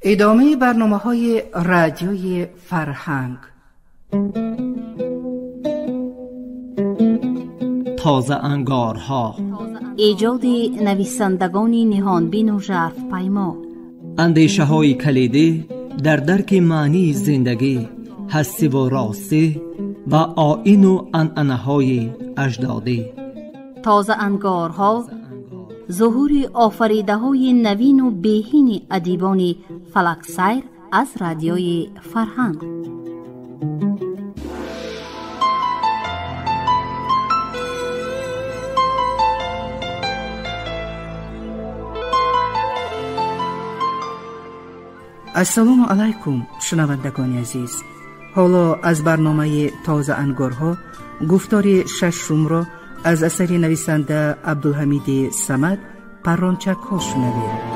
ادامه برنامه‌های رادیوی فرهنگ. تازه انگارها، ایجاد نویسندگان نهانبین و ژرف پیما، اندیشه های کلیدی در درک معنی زندگی، هستی و راستی و آیین و عنعنه های اجدادی. تازه انگارها، ظهور آفریده های نوین و بهین ادیبان فلک سیر از رادیوی فرهنگ. السلام علیکم شنوندگان عزیز. حالا از برنامه تازه انگارها گفتار ششم را از اثر نویسنده عبدالحمید صمد پرانچک ها شنوید.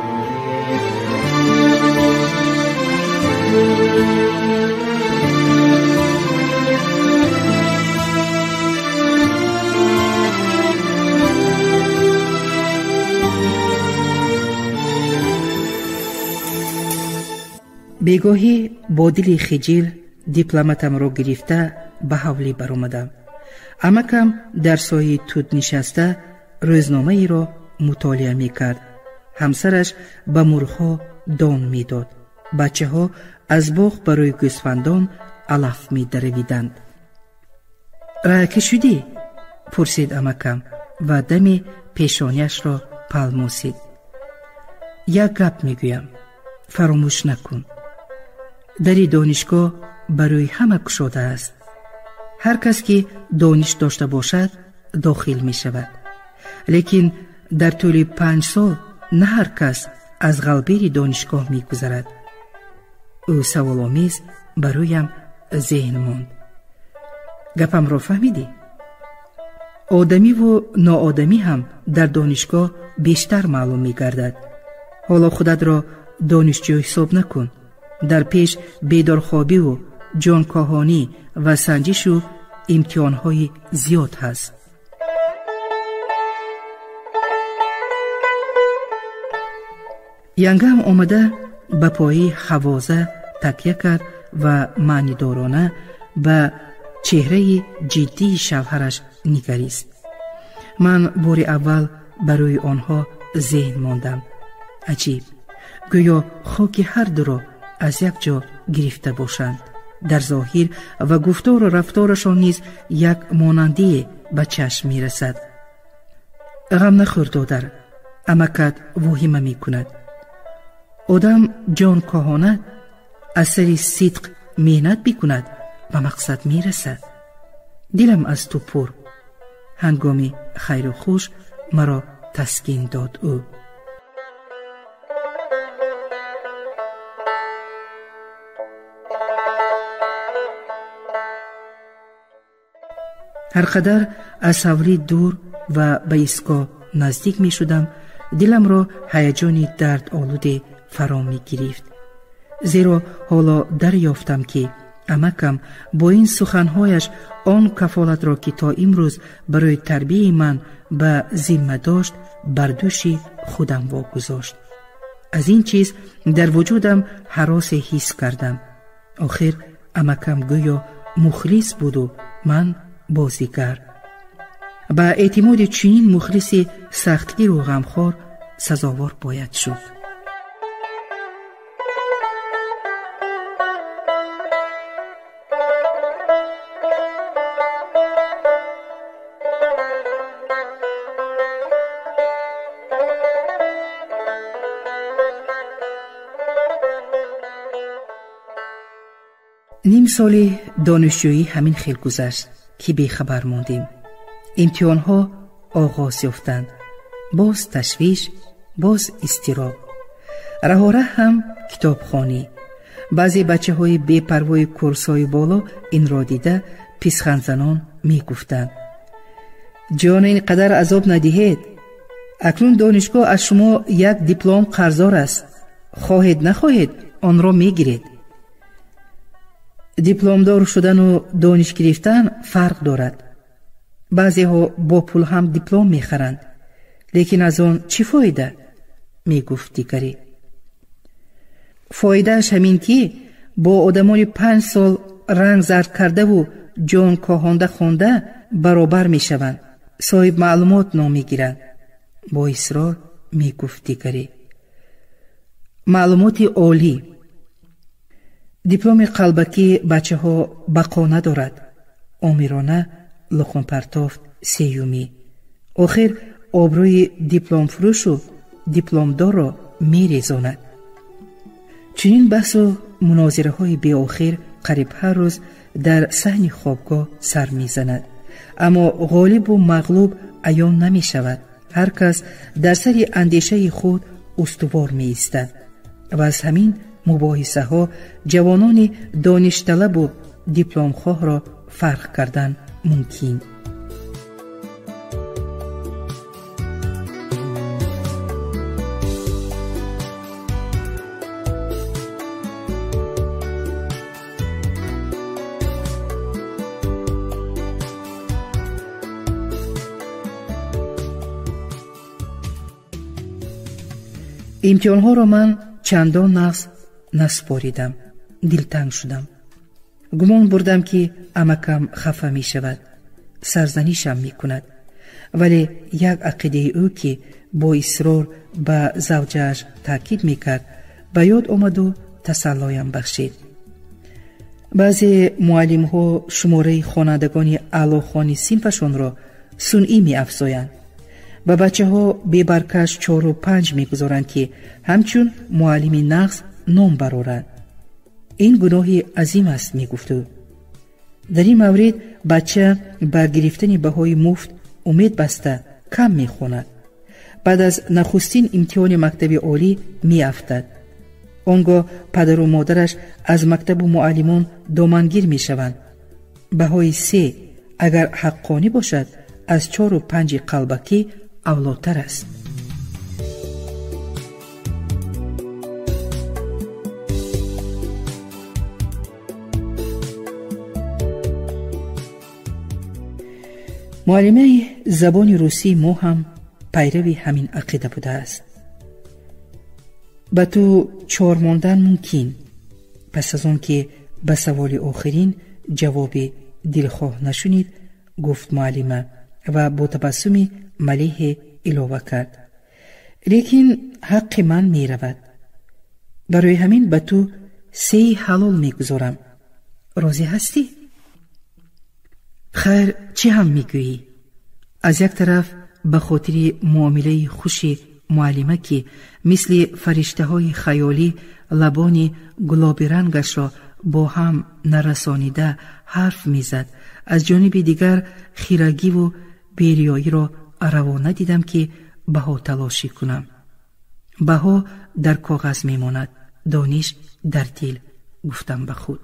بیگاهی با دلی خجل دیپلماتم را گرفته به حولی برآمدم. عمکم در سایه توت نشسته روزنامه ای را مطالعه می کرد. همسرش به مرغ‌ها دان می داد. بچه ها از باغ برای گوسفندان علف می درویدند. راه شدی؟ پرسید عمکم و دمی پیشانیش را پلماسید. یک گپ می گویم، فراموش نکن. دری دانشگاه برای همه گشوده است. هر کس که دانش داشته باشد داخل می شود. لیکن در طول 5 سال نه هر کس از غلبیر دانشگاه می گذرد. او سوال‌آمیز برایم ذهن ماند. گپم را فهمیدی؟ آدمی و ناآدمی هم در دانشگاه بیشتر معلوم می گردد. حالا خودت را دانشجو حساب نکن. در پیش بیدارخوابی و جانکاهانی و سنجش و امتحان‌های زیاد هست. ینگم آمده به پای حوازه تکیه کرد و معنیدارانه به چهره جدی شوهرش نگریست. من بار اول برای آنها ذهن ماندم. عجیب، گویا خاک هر دو را از یک جا گرفته باشند. در ظاهر و گفتار و رفتارشان نیز یک مانندی به چشم می رسد. غم نخور دادر، عمکت وحیمه می کند. آدم جان کاهانه از سر صدق مهنت بکند و مقصد می رسد. دلم از تو پر. هنگامی خیر و خوش مرا تسکین داد او. هر قدر از حولی دور و به ایستگاه نزدیک می شدم، دلم را هیجانی درد آلوده فرا می گرفت. زیرا حالا دریافتم که عمکم با این سخنهایش آن کفالت را که تا امروز برای تربیت من به ذمه داشت بر دوش خودم واگذاشت. از این چیز در وجودم هراس حس کردم. آخر عمکم گویا مخلص بود و من بازیگر. با اعتماد چنین مخلصی سختگیر و غمخوار سزاوار باید شد. نیم سال دانشجویی همین خیل گذشت که بیخبر موندیم. امتحان‌ها آغاز یافتند. باز تشویش، باز اضطراب. راه هم کتابخوانی. بعضی بچه‌های بی‌پروای کورس‌های بالا این را دیده پیشخند زنان می‌گفتند: جان اینقدر عذاب ندهید. اکنون دانشگاه از شما یک دیپلم قرضدار است. خواهید نخواهید آن را می‌گیرید. دیپلمدار شدن و دانش گرفتن فرق دارد. بعضی ها با پول هم دیپلم میخرند، لیکن از آن چی فایده؟ میگفت دیگری. فایدهش همین که با آدمای 5 سال رنگ زرد کرده و جان کاهانده خونده برابر می شوند. صاحب معلومات نامی گیرند. با اصرار می گفت دیگری. معلومات عالی. دیپلم قلبکی بچه ها بقا ندارد. آمیرانه لخون پرتافت سیومی. آخر آبروی دیپلم فروش و دیپلم دار را می ریزاند. چنین بحث و مناظره های بی آخر قریب هر روز در صحن خوابگاه سر می زند. اما غالب و مغلوب عیان نمی شود. هر کس در سر اندیشه خود استوار می ایستد و از همین مباحثه ها جوانان دانش طلب و دیپلم خواه را فرق کردن ممکن. امتحان ها را من چندان نقص نسپاریدم. دلتنگ شدم. گمان بردم که عمکم خفه می شود. سرزنشم می کند. ولی یک عقیده او که با اصرار به زوجه‌اش تاکید می کرد به یاد آمد و تسلایم بخشید. بعضی معلم ها شماره خوانندگان اعلیخوان صنفشان را صنعی می افزایند. و بچه ها بی برکش 4 و 5 می گذارند که همچون معلم نقص نام برارند. این گناهی عظیم است می گفت. در این مورد بچه بر گرفتن بهای مفت امید بسته کم می خوند. بعد از نخستین امتحان مکتب عالی می افتد. آنگاه پدر و مادرش از مکتب و معلمان دامنگیر می شوند. بهای 3 اگر حقانی باشد از 4 و 5 قلبکی اولاتر است. معلمه زبان روسی ما هم پیروی همین عقیده بوده است. به تو 4 ماندن ممکن. پس از آن که به سوال آخرین جواب دلخواه نشنید گفت معلمه و با تبسمی ملیح علاوه کرد. لیکن حق من می رود. برای همین به تو 3 حلال می گذارم. راضی هستی؟ خیر چی هم می گویی؟ از یک طرف به خاطر معامله خوش معلمه که مثل فرشته های خیالی لبان گلابی رنگش را با هم نرسانیده حرف می زد. از جانب دیگر خیرگی و بیریایی را روانه دیدم که بها تلاشی کنم. بها در کاغذ می ماند، دانش در دل، گفتم به خود.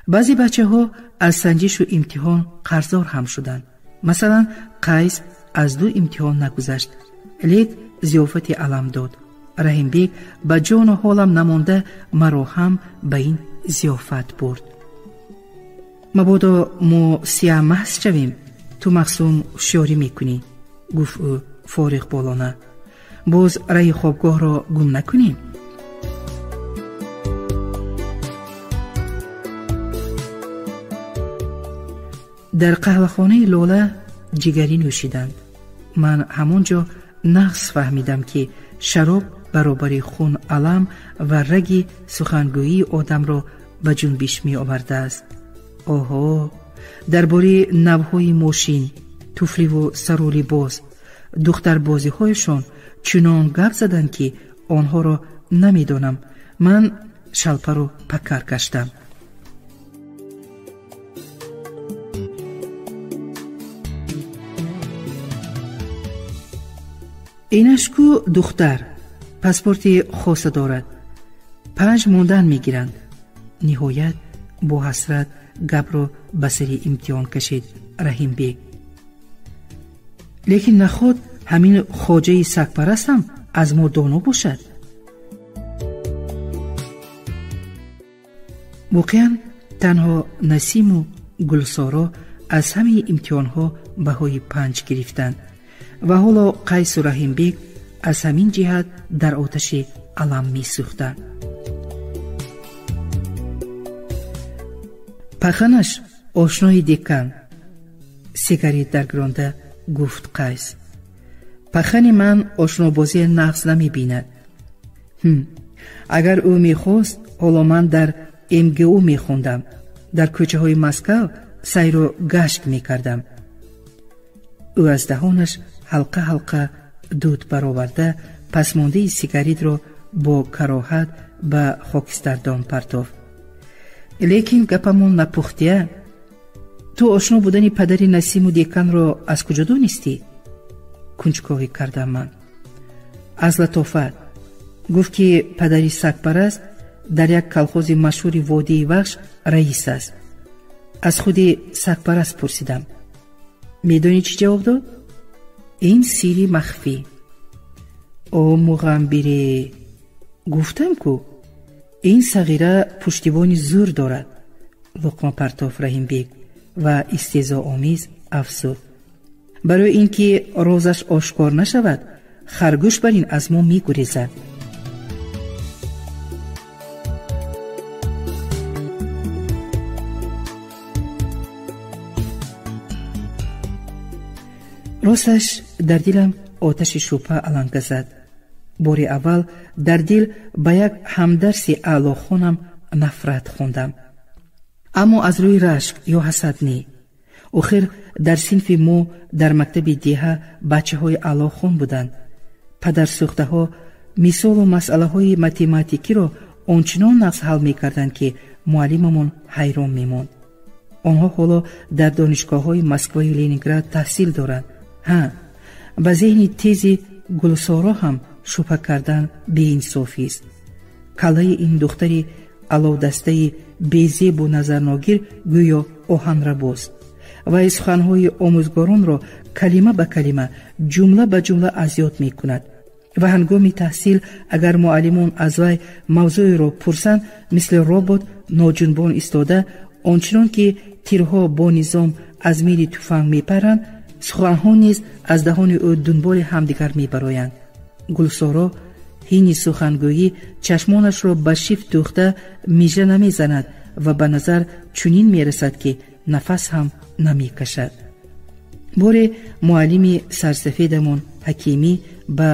بعضی بچه ها از سنجش و امتحان قرضدار هم شدند. مثلا قیس از 2 امتحان نگذشت، لیک ضیافت علم داد. رحیم بیگ به جان و حالم نمانده مرا هم به این ضیافت برد. مبادا ما سیاه محض شویم، تو مقسوم شیاری میکنی، گفت او فارغ بالانه. باز رای خوابگاه را گم نکنیم. در قهوه‌خانه لاله جگری نوشیدند. من همانجا نقص فهمیدم که شراب برابر خون علم و رگ سخنگویی آدم را به جنبش می آورده است. آها، درباره نوهای ماشین، توفلی و سرولی باز، دختر بازی هایشان چنان گپ زدند که آنها را نمیدانم. من شلپه رو پکر کشتم. اینش کو دختر پاسپورت خاص دارد. 5 ماندن میگیرند. نهایت با حسرت گپ را به سر امتحان کشید رحیم بیگ. لیکن نخود همین خواجه سگپرست هم از ما دانا باشد. واقعا تنها نسیم و گلسارا از همه امتحان ها بهای 5 گرفتند و حالا قیس و رحیم بیگ از همین جهت در آتش алам месӯхтанд. паханаш ошнои декан, сигарет даргиронда гуфт қайс. пахани ман ошнобозии нағз намебинад. агар ӯ мехост, ҳоло ман дар МГУ мехондам, дар кӯчаҳои Москав сайру гашт мекардам. ӯ аз даҳонаш ҳалқа ҳалқа дуд бароварда пасмондаи сигаретро бо кароҳат ба хокистардон партофт. лекин гапамон напухтия. ту ошно будани падари Насиму деканро аз куҷо донистӣ? кунҷковӣ кардам ман. аз латофат. гуфт ки падари сагпараст дар як колхози машҳури водии вахш раис аст. аз худи сагпараст пурсидам. медонӣ чӣ ҷавоб дод? ин сирри махфӣ. о муғамбире, гуфтам ку ин сағира пуштибони зур дорад. луқма партоф Раҳимбек ва истеҳзоомез афзуд. барои ин ки розаш ошкор нашавад, харгӯш бар ин аз мо мегурезад. росташ дар дилам оташи шубҳа аланга зад. бори аввал дар дил ба як ҳамдарси аълохонам нафрат хондам. аммо аз рӯи рашк ё ҳасад не. охир дар синфи мо дар мактаби деҳа бачаҳои аълохон буданд. падарсӯхтаҳо мисолу масъалаҳои математикиро ончунон нағз ҳал мекарданд ки муаллимамон ҳайрон мемонд. онҳо ҳоло дар донишгоҳҳои Москваю Ленинград таҳсил доранд. ба зеҳни тези Гулсоро ҳам шубҳа кардан беинсофист. калаи ин духтари аловдастаи безебу назарногир гӯё оҳанрабоз. вай суханҳои омӯзгоронро калима ба калима, ҷумла ба ҷумла азёд мекунад ва ҳангоми таҳсил агар муаллимон аз вай мавзӯеро пурсанд, мисли робот ноҷунбон истода, ончунон ки тирҳо бо низом аз мири туфанг мепаранд, суханҳо низ аз даҳони ӯ дунболи ҳамдигар мебароянд. гулсоро ҳини сухангӯӣ чашмонашро ба шифт дӯхта мижа намезанад ва ба назар чунин мерасад ки нафас ҳам намекашад. боре муаллими сарсафедамон Ҳакимӣ ба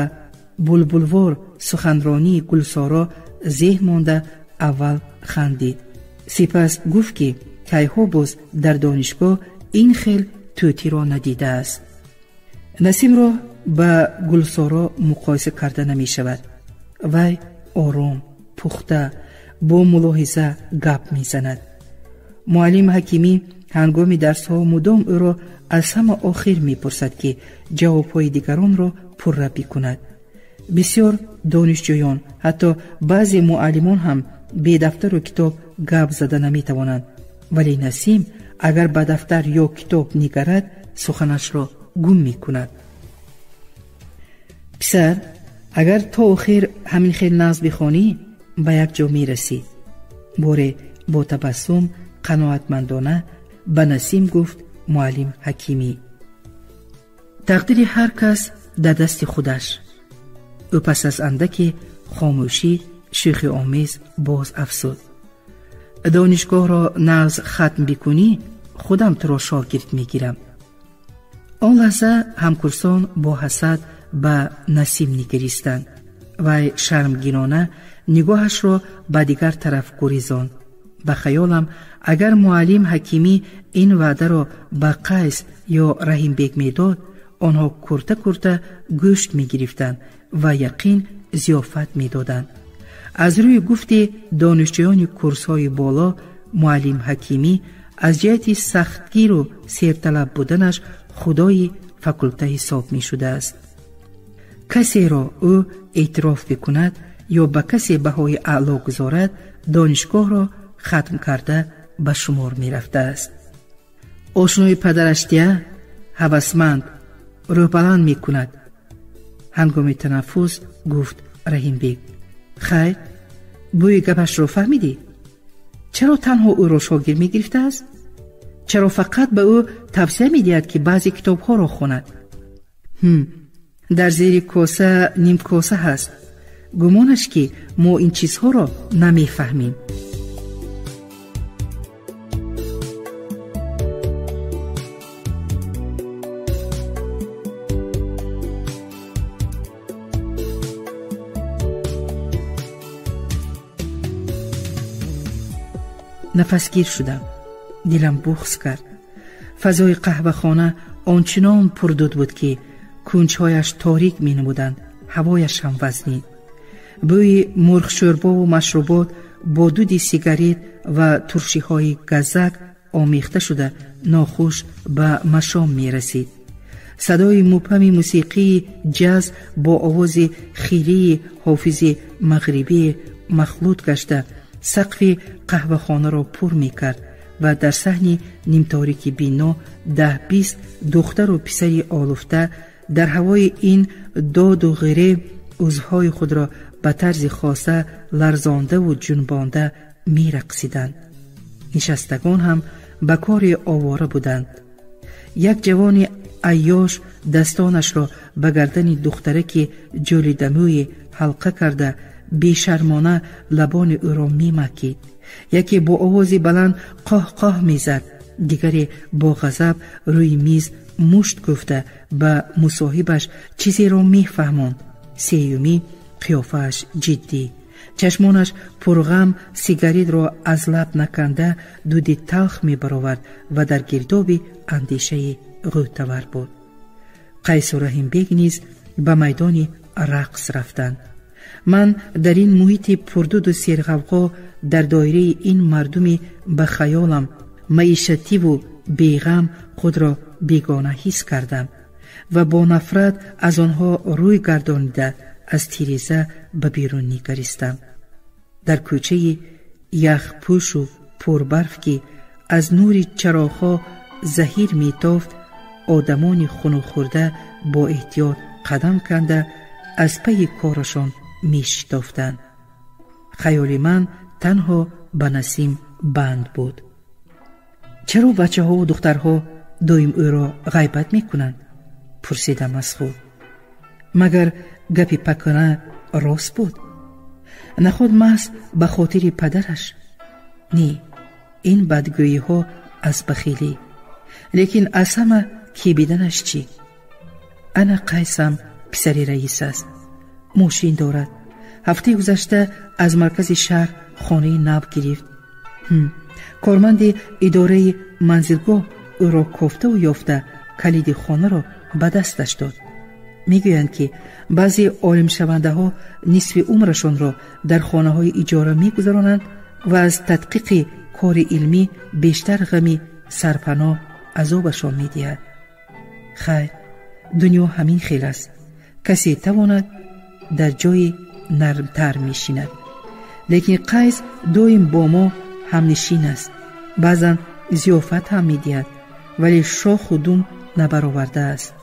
булбулвор суханронии Гулсоро зеҳн монда аввал хандид. сипас гуфт ки кайҳо боз дар донишгоҳ ин хел тӯтиро надидааст. Насимро ба Гулсоро муқоиса карда намешавад. вай ором, пухта, бо мулоҳиза гап мезанад. муаллим Ҳакимӣ ҳангоми дарсҳо мудом ӯро аз ҳама охир мепурсад ки ҷавобҳои дигаронро пурра бикунад. бисёр донишҷӯён, ҳатто баъзе муаллимон ҳам бе дафтару китоб гап зада наметавонанд, вале Насим агар ба дафтар ё китоб нигарад, суханашро гум мекунад. писар, агар то охир ҳамин хел нағз бихонӣ, ба як ҷо мерасӣ. боре бо табассум қаноатмандона ба Насим гуфт муаллим Ҳакимӣ. тақдири ҳар кас дар дасти худаш. ӯ пас аз андаки хомӯшӣ шӯхӣ омез боз афзуд. донишгоҳро нағз хатм бикунӣ, худам туро шогирд мегирам. он лаҳза ҳамкурсон бо ҳасад ба Насим нигаристанд. вай шармгинона нигоҳашро ба дигар тараф гурезонд. ба хаёлам агар муаллим Ҳакимӣ ин ваъдаро ба Қайс ё Раҳимбек медод, онҳо курта курта гӯшт мегирифтанд ва яқин зиёфат медоданд. аз рӯи гуфти донишҷӯёни курсҳои боло, муаллим Ҳакимӣ аз ҷиҳати сахтгиру серталаб буданаш худои факулта ҳисоб мешудааст. касеро ӯ эътироф бикунад ё ба касе баҳои аъло гузорад, донишгоҳро хатм карда ба шумор мерафтааст. ошнои падарашдия ҳавасманд, рӯҳбаланд мекунад. ҳангоми танаффус гуфт Раҳимбек. хайр, бӯи гапашро фаҳмидӣ? чаро танҳо ӯро шогирд мегирифтааст? чаро фақат ба ӯ тавсия медиҳад ки баъзе китобҳоро хонад? дар зери коса нимкоса ҳаст. گمانش که ما این چیزها را نمیفهمیم. نفسگیر شدم. دلم بغض کرد. فضای قهوه خانه آنچنان پردود بود که کنجهایش تاریک می نمودند، هوایش هم وزنی. بوی مرغ شوربا و مشروبات با دود سیگاریت و ترشی های گزک آمیخته شده ناخوش به مشام می رسید. صدای مبهم موسیقی جاز با آواز خیلی حافظ مغربی مخلوط گشته سقف قهوه خانه را پر می کرد و در صحن نیمتاریک بینا 10-20 دختر و پسری آلفته در هوای این داد و غیره عضوهای خود را به طرز خاصه لرزانده و جنبانده می رقصیدند. نشستگان هم به کار آواره بودند. یک جوان عیاش دستانش را به گردن دختره که جولی دموی حلقه کرده بیشرمانه لبان او را می مکید. یکی با آوازی بلند قاه قاه می زد، دیگری با غضب روی میز مشت گفته به مصاحبش چیزی را می فهماند. سیومی قیافه‌اش جدی، چشمانش پرغم سیگاریت را از لب نکنده دودی تلخ می برآورد و در گردابی اندیشه غوطه‌ور بود. قیس و رحیم بیگ نیز به میدان رقص رفتند. من در این محیط پردود و سرغوغا در دایره این مردمی به خیالم معیشتی و بیغم خود را بیگانه حس کردم و با نفرت از آنها روی گردانیده از تیریزه به بیرون نگریستم. در کوچه یخ پوش و پربرف که از نور چراغ‌ها زهیر میتافت، آدمان خونو خورده با احتیاط قدم کنده از پی کارشان میشتافتند. خیال من تنها به نسیم بند بود. چرا بچه ها و دخترها دویم او را غیبت میکنند؟ پرسیدم از خود. مگر گپی پکنه راست بود؟ نخود محض به خاطر پدرش؟ نی، این بدگویی ها از بخیلی. لیکن از همه کیبیدنش چی؟ انا قیسم پسری رئیس است، ماشین دارد. هفته گذشته از مرکز شهر خانه ناب گرفت. کارمند اداره منزلگاه او را کوفته و یافته کلید خانه را به دستش داد. میگویند که بعضی عالم شونده ها نصف عمرشان را در خانه های اجاره میگذرانند و از تدقیق کار علمی بیشتر غمی سرپناه عذابشان میدهد. خیر، دنیا همین خیل است. کسی تواند در جای نرمتر میشیند. لیکن قیس دویم با ما همنشین است. بعضا ضیافت هم میدهد، ولی شاخ و دوم نبرآورده است.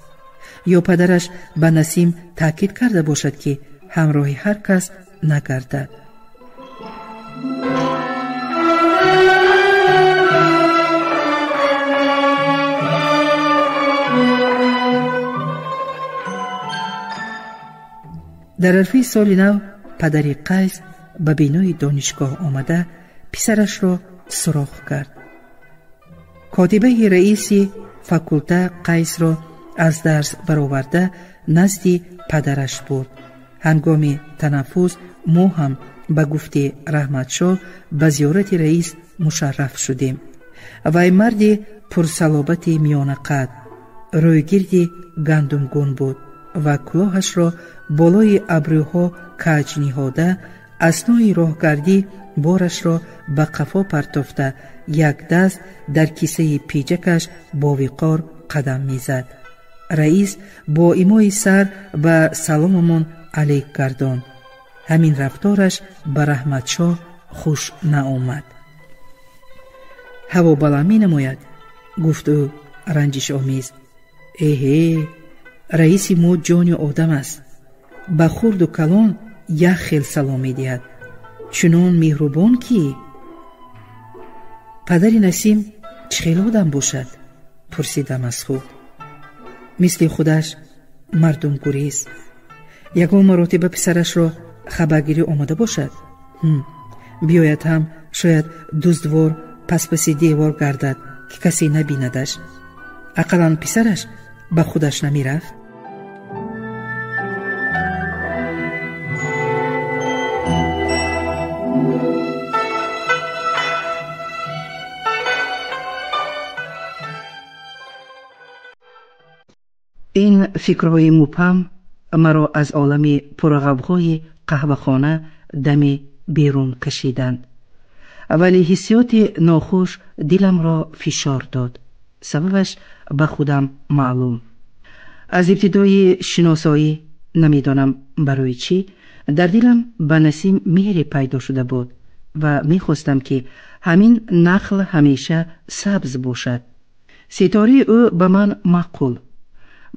یا پدرش به نسیم تاکید کرده باشد که همراه هر کس نگردد. در عرفه سال نو پدر قیس به بینای دانشگاه آمده پسرش را سراغ کرد. کاتبه رئیس فاکولته قیس را از درس برآورده نزد پدرش برد. هنگام تنفس ما هم به گفت رحمتشاه به زیارت رئیس مشرف شدیم. وی مرد پرصلابت میانه قد، رویگرد گندمگون بود و کلاهش را بالای ابروها کج نهاده، اثنای راهگردی بارش را به قفا پرتافته یک دست در کیسه پیجکش با وقار قدم میزد. رئیس با ایمای سر به سلاممان علیک گرداند. همین رفتارش به رحمتشاه خوش نآمد. هوا بالا می نماید، گفت او رنجش آمیز. رئیس ما جان آدم است. به خرد و کلان یک خیل سلام می دهد. چنان مهربان کی؟ پدر نسیم چه خیل آدم باشد؟ پرسیدم از خود. مثل خودش مردم گریز. یکم مراتب پسرش را хабаргирӣ омода бошад. биёяд ҳам шояд дуздвор паспаси девор гардад ки касе набинадаш. ақаллан писараш ба худаш намерафт. ин фикрҳои мубҳам маро аз олами пурғавғои қаҳвахона даме берун кашиданд, вале ҳиссиёти нохуш диламро фишор дод. сабабаш ба худам маълум. аз ибтидои шиносоӣ, намедонам барои чӣ, дар дилам ба Насим меҳре пайдо шуда буд ва мехостам ки ҳамин нахл ҳамеша сабз бошад. ситории ӯ ба ман маъқул,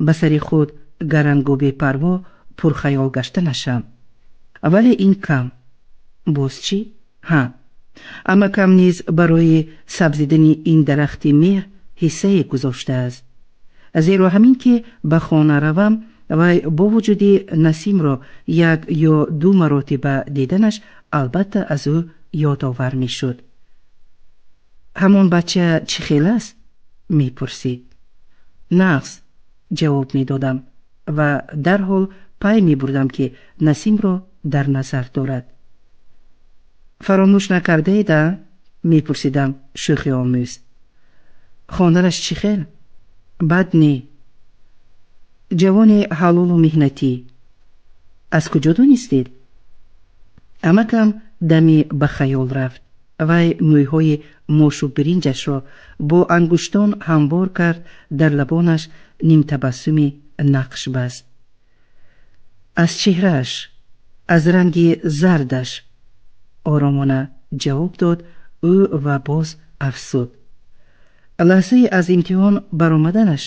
ба сари худ гарангу бепарво пурхаёл гашта нашам. вале ин кам. боз чӣ? амакам низ барои сабзидани ин дарахти меҳр ҳиссае гузоштааст. зеро ҳамин ки ба хона равам, вай бо вуҷуди Насимро як ё ду маротиба диданаш албатта аз ӯ ёдовар мешуд. ҳамон бача чӣ хел аст? мепурсид. нағз, ҷавоб медодам ва дарҳол пай мебурдам ки Насимро дар назар дорад. фаромӯш накардаеда? мепурсидам шӯхиомӯз. хонараш чӣ хел? бад не. ҷавони ҳалолу меҳнатӣ. аз куҷо донистед? амакам даме ба хаёл рафт. вай мӯйҳои мошу биринҷашро бо ангуштон ҳамвор кард, дар лабонаш нимтабассуми нақш баст. аз чеҳрааш, аз ранги зардаш, оромона ҷавоб дод ӯ ва боз афсуд. лаҳзаи аз имтиҳон баромаданаш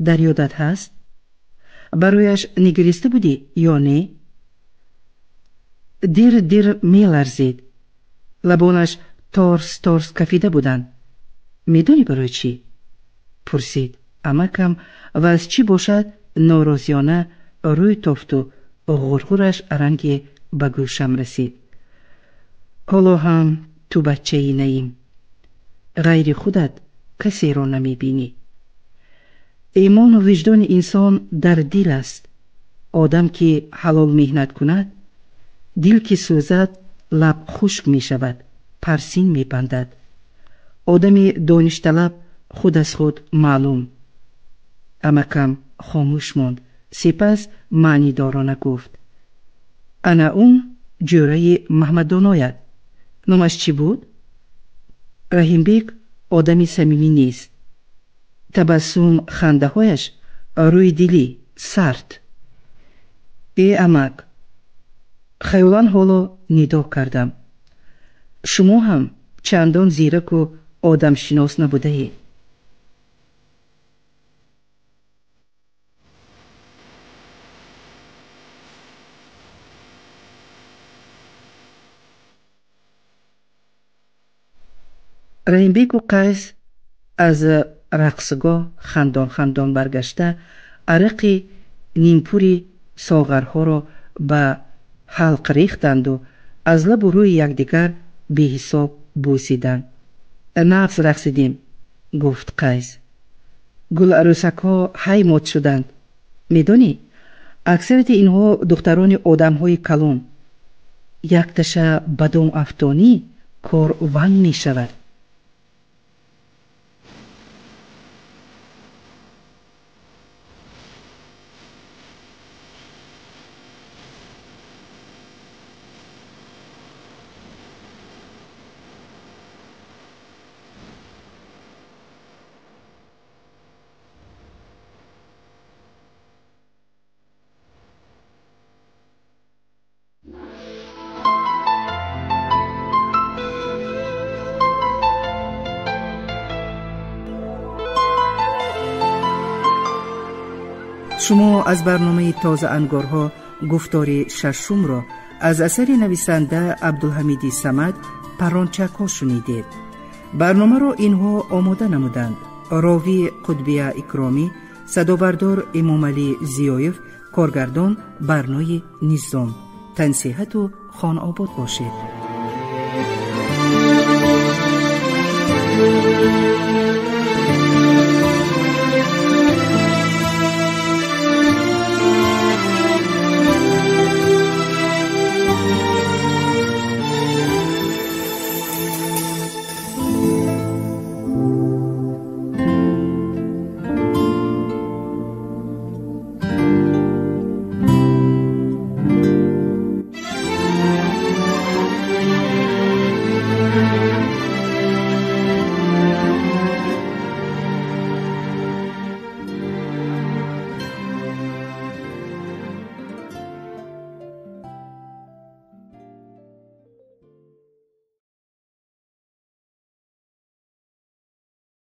дар ёдат ҳаст? барояш нигариста будӣ ё не? дир дир меларзид. лабонаш торс торс кафида буданд. медонӣ барои чӣ? пурсид амакам ва аз чӣ бошад норозиёна рӯй тофту ғурғураш ранге ба гӯшам расид. ҳоло ҳам ту бачаи Наим. ғайри худат касеро намебинӣ. имону виҷдони инсон дар дил аст. одам ки ҳалол меҳнат кунад, дил ки сӯзад, лаб хушк мешавад, парсин мебандад. одами доништалаб худ аз худ маълум. амакам хомӯш монд. сипас маънидорона гуфт. ана ун ҷӯраи маҳмаддоноят. номаш чӣ буд? раҳимбек одами самимӣ нест. табассум хандаҳояш рӯи дилӣ, сард. амак, хаёлан ҳоло нидо кардам. шумо ҳам чандон зираку одамшинос набудаед. раҳимбеку қайс аз рақсгоҳ хандон хандон баргашта арақи нимпури соғарҳоро ба ҳалқ рехтанду аз лабу рӯи якдигар беҳисоб бусиданд. нағз рақсидем, гуфт қайс. гуларӯсакҳо ҳай мот шуданд. медонӣ, аксарияти инҳо духтарони одамҳои калон. якташа ба дом афтонӣ кор ванг мешавад. شما از برنامه تازه انگارها گفتار ششم را از اثر نویسنده عبدالحمید صمد پرانچک ها شنیدید. برنامه را اینها آماده نمودند: راوی قطبیه اکرامی، صدابردار امام علی زیایف، کارگردان برنای نظام. تنصیحت و خان آباد باشید.